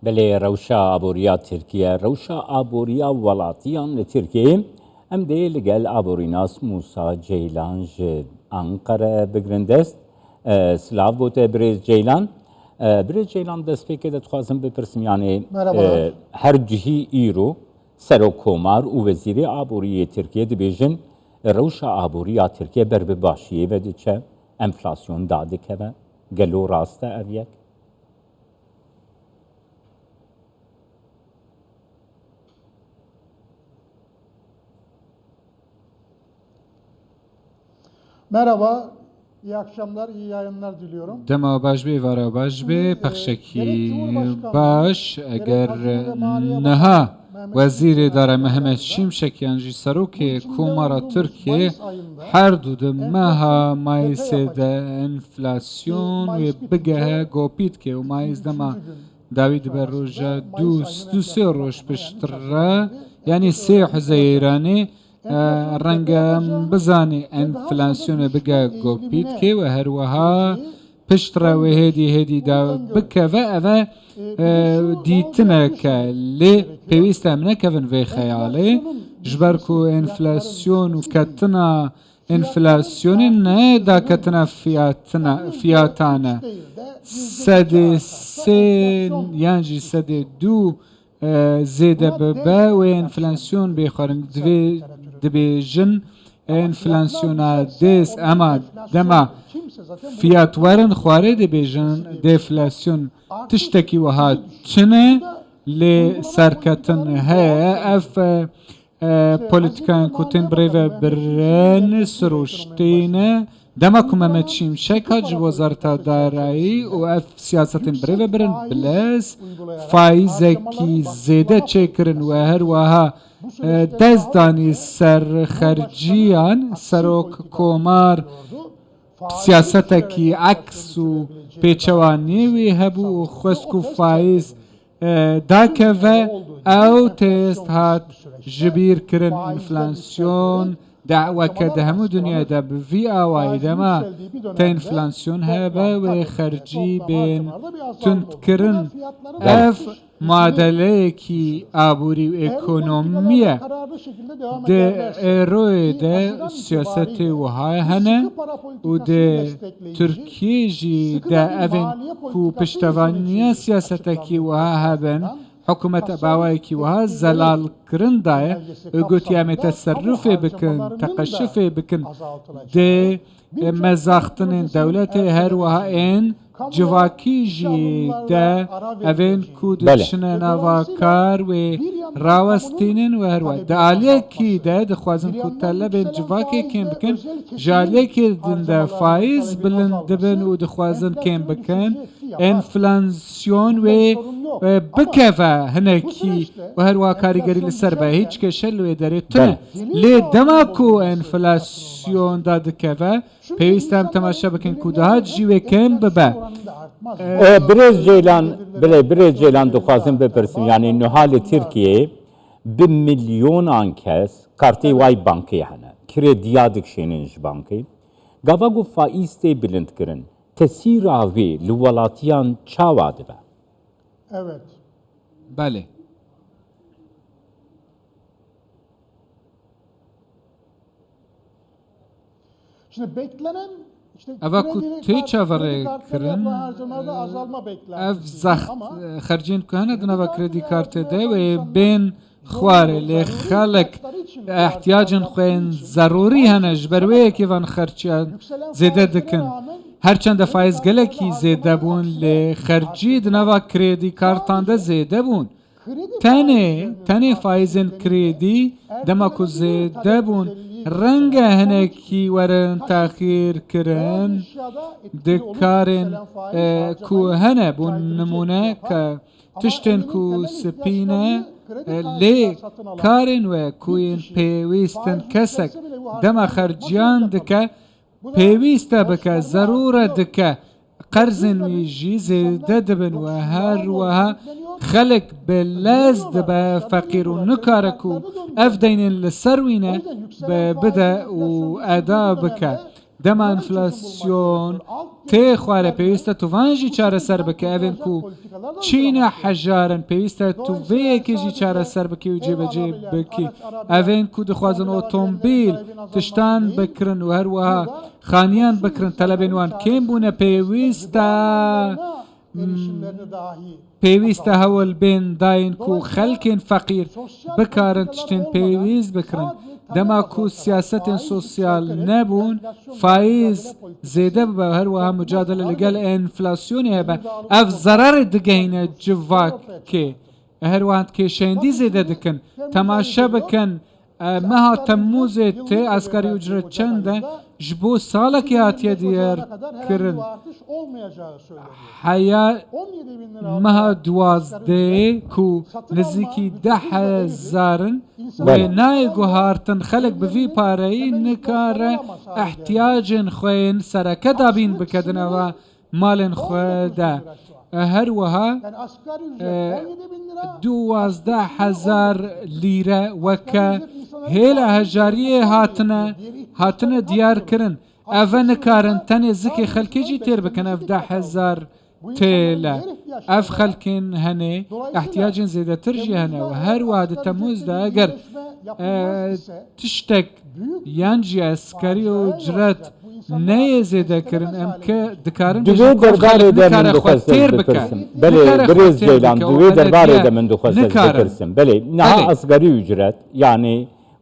بله روشا آبوریا ترکیه روشا آبوریا ولاتیان لترکیه ام ده لگل آبوریناس موسا جیلان جد انقره بگرندست سلاو بوده بریز جیلان بریز جیلان دست پیکه ده تخوازم بپرسم یعنی هر جهی ایرو سرو کومار و وزیر آبوری ترکیه دی بیجن روشا آبوریا ترکیه بر بباشیه و ده چه enflasyon dadı keve gelo rasta evyek. Merhaba, iyi akşamlar, iyi yayınlar diliyorum. Dema baş be vara baş be pekşeki baş eğer neha Vezir Dara Mehmet Şimşek yanjı Saruki Kumara Türkiye her dudu meha maisede enflasyon ve bige gopit ki o mais dema David Berroja du seroş piştre yani seyh zeyrani رنگم بزانی انفلاسیون بگه گوپید که و هر وها پشتره و هدی دا بکه و اوه دیتنه که لی پیوسته منه که ون وی خیاله جبر کو انفلاسیون و کتنا انفلاسیون نه دا کتنا فیاتانه سده سین یعنی سده دو زیده ببه و انفلاسیون بخورن دبیجن انفلاسیونا دیس اما دما فیات ورن خواره دبیجن دیفلاسیون تشتکی وها چنه لی سرکتن های اف پولیتیکان کتن بریو برن سروشتینه دما کمامت شیمشک هاج وزارت دارایی و اف سیاستن بریو برن بلز فایزه کی زیده چکرن و هر وها دزدانی سر خرجیان سروک کومار سیاستکی عکس و پیچوانی وی هبو و خسکو فایز داکه و او تست هات جبیر کرن انفلاسیون دعوة كدهم دنيا دا بفي آواي دما تا انفلاسيون هبا و خرجي بين تنتكرن اف معادله کی آبوری و اکونومیه ده روی ده سیاست وهای هنه و ده ترکیه جی ده اوین کو پشتوانی سیاست کی وها هبن حکومت باوی کی وها زلال کرن دای گوتیامه تصرف بکن تقشف بکن ده مزاختن دولت هر وها این جواکی جی ده اوین کود شنه نواکار و راوستینن و هر وای ده آلیه کی ده دخوازن کود طلب جواکی کم بکن جالیه کی ده فایز بلند بن و دخوازن کم بکن انفلاسیون و بکفه هنکی و هر وای کاریگری لسر به هیچ کشل و داره تنه لی دماکو انفلاسیون داد کفه پیوستم تماشا بکن کودها جیوه کم ببه برز جیلان دخوازم بپرسیم یعنی نهال ترکیه بمليون کس کارتی وای بانکی هنه کردیا دکشیننج بانکی گاواگو فائزته بلند کرن تسیر آوی لولاتیان چاواده به Evet. بله Şimdi beklenen اوا کو تی چاوره کرن اف زخت خرجین کهنه دنوا کردی کارت ده و بین خواره لی خلق احتیاجن خوین ضروری هنش بروی که وان خرچیان زیده دکن هرچند فایز گله کی زیده بون لی خرجی دنوا کردی کارتان ده زیده بون تنه فایزن کردی دما کو زیده بون رنگ هنکی ورن تاخیر کرن دکارن کو هنه بون نمونه که تشتن کو سپینه لی کارن و کوین پیویستن کسک دما خرجیان دکه پیویسته بکه ضروره دکه قرضن ویجی زیده دبن و هر وها خلق بلاز دبا فقیر و نکارکو اف دینن لسروینه بده و ادا بکه دەما ئینفلاسیۆن تێ خوارە پێویستە توڤانژی چارەسەر بکە ئەڤێن و چینە حەژارن پێویستە توڤەیەکێژی چارەسەر بکە و جێبەجێ بکە ئەڤێن و دەخوازن ئۆتۆمبیل تشتان بکرن و هەروەها خانیان بکرن تەلەبێنوان کێم بوونە پێویستە هەوڵ بێن داین و خەلکێن فەقیر بکارن تشتێن پێویست بکرن دەما و سیاسەتێن سۆسیال نەبوون فایز زێدە ببە هەروەها مجادلە لەگەل ئینفلاسیۆنی هەبە ئەف زەرەرێ دگەینە جڤاکێ هەروەها کێشەیەندی زێدە دکن تەماشە بکەن مەها تەمموزێت تێ ئاسکاری ئوجرەت چەندە ji bo salekê hatiye diyarkirin heya meha duwazdeyê ku nizîkî 10,000 wê nayê guhartin xelek bi vî pareyî nikare ehtiyacên xwe yên sereke dabîn bikedin eva malên xwe de هەروەها 12,000 لیرە وەکە هێلە هەژاریە هاتنە دیارکردن ئەڤە نکارن تەنێ زیکێ خەلکێجی تێر بکەن ئەف 10,000 تێلە ئەف خەلکێن هەنێ احتیاجên زێدەترژی هەنەوە هەروەها di تەموزدا ئەگەر تشتێک یانجی ئەسکەری و جرەت نەیە زێدەکردن ئەم کە دکارن دوێ دەربارێ دە من دخواست بپرسم بەێ برێز جەیلان دوێ دەربارێ دە من دخواست بپرسم بەێ نەها ئەسگەری ئوجرەت یانێ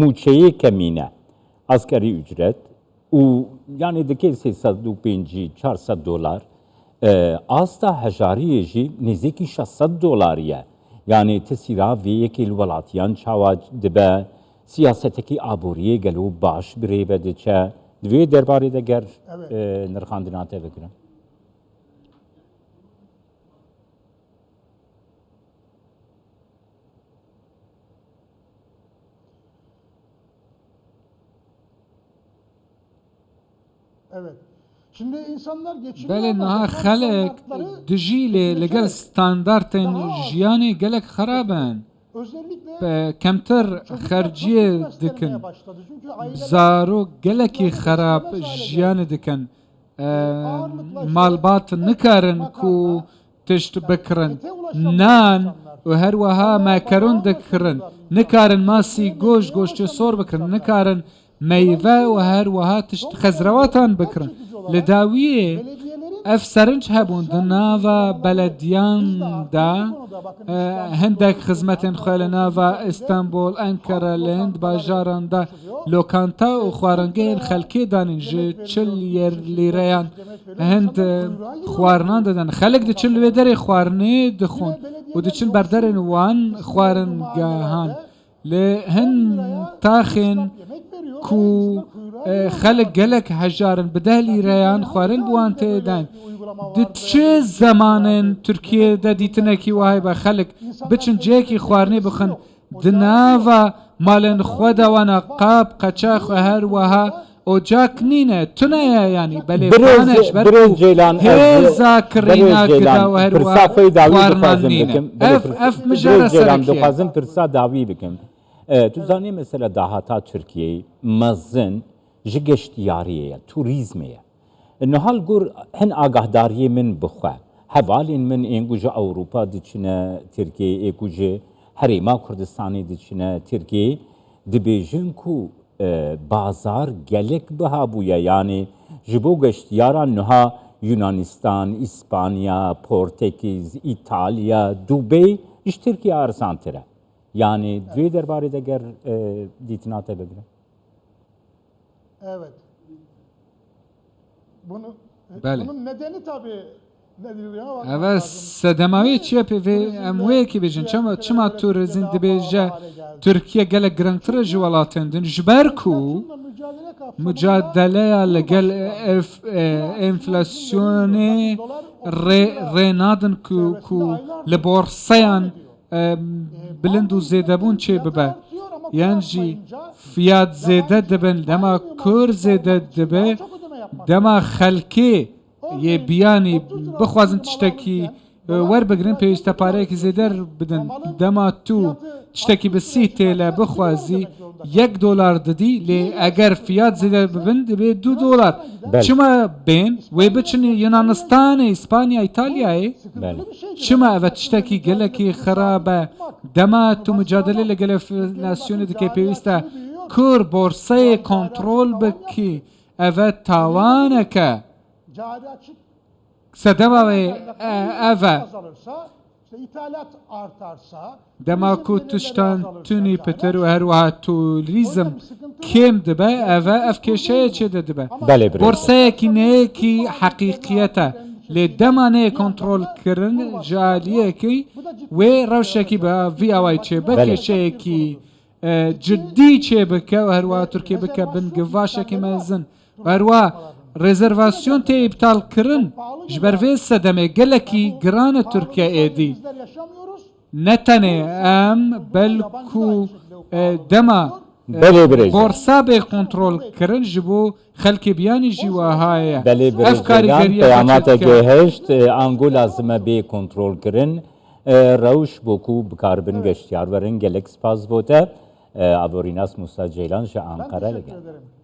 موچەیە کەمینە ئەسکەری ئوجرەت و یانێ دکێ 350-400 دۆلار ئاستا هەژاریێژی نزیکی 600 دۆلاریە یانێ تسیرا vêyekê li welatiyan çawa dibe siyasetekî aboriyê gelo baş birêve diçe divê derbarê de ger nirxandina te bikirin. Evet. Şimdi insanlar geçimini بەێ نەها خەلک دژیلێ لەگەل ستاندارتên ژیانê gelek xerabin کەمتر خەرجیە dikin zarok gelekî xerab jiyanê dikin malbat nikarin ku tişt bikirin nan û herweha mekeron dikirin nikarin masî goşt goştê sor bikirin nikarin meyve û herweha tişt xezrewatan bikirin li dawiyê ev serinç hebûn di nava belediyan da hindek xizmetên xwe li nava İstanbul, Ankara li hind bajaran da lokanta û xwaringehên xelkê danîn ji 40 lîreyan hind xwarinan didin xelek diçin li wê derê xwarinê dixwin û diçin berderên wan xwaringehan li hin taxên ku خەلک gelek hejarin bi 10 lîreyan xwarin bi wan tê dan di çi zemanên Tirkiyeyê de dîtinekî wa hebe xelek biçin ciyekî xwarinê bixin di nava malên xwe de wana qap qeçax û her wiha ocak nîne tuneye yanî belê hêza kirîna gida û her wiha xwarinan nîne ev mijara serekî dixwazim pirsa dawî bikim tu zanî mesela dahata Tirkiyeyê mezin ji geştiyariyê ye turîzmê ye nihal gur hin agahdariye min bixwe hevalên min ên ku ji Ewropa diçine Tirkiyeyê ê ku ji Herêma Kurdistanê diçine Tirkiyeyê dibêjin ku bazar gelek biha bûye yanî ji bo geştiyaran niha Yunanistan, İspanya, Portekiz, İtalya, Dubey ji Tirkiye arsantir e yani divê derbarê de ger dîtina te bigire. Evet. Bunun nedeni tabii nedir ya? Evet, sedemavî çiye pêvê em wêyekî bêjin çima turizm dibêje Tirkiye gelek girengtir e ji welatên din ji ber ku mücadeleya legel enflasyonê rê nadin ku li borsayan bilind û zêdebûn çê bibe yan jî fiyat zêde dibin dema kur zêde dibe dema xelkê yê biyanî bixwazin tiştekî werbigirin pêwîste pareyekî zêde bidin dema tu tiştekî bi 30 têle bixwazî $1 ددی لی اگر فیات زیده ببین دبی $2 بله. چما بین و بچن یونانستان اسپانیا ایتالیای بله. چما اوه تشتکی گلکی خرابه دما تو مجادله لگل ناسیون دکی پیوسته کور بورسه کنترول بکی اوه تاوانه که Cari açık سدما و اوه azalırsa, işte ithalat artarsa, دماکو turizm gelirleri تشتان azalırsa تونی vesaire, پتر و هروها توریزم کم دبه اوه اف کشه چه دبه بله برنده. بورسه کی نه کی حقیقیته لی دمانه کنترل کرن جالیه کی و روشه کی با وی آوای چه بکشه کی جدی چه بکه و هروها ترکیه بکه بنگواشه کی مزن و هروها rezervasyon te iptal kırın jberve sedeme geleki grana Türkiye edi bizler yaşamıyoruz. netane em belku dema بله برنده. borsa be kontrol kırın jibo xelki biyani jiwahaya بله برنجان قیامت گهشت آنگو لازمه بی کنترل کرن روش بکو بکاربن گشتیار ورن گلکس پاس بوده ابوریناس موسا جیلان جه Ben انقره teşekkür لگن ederim.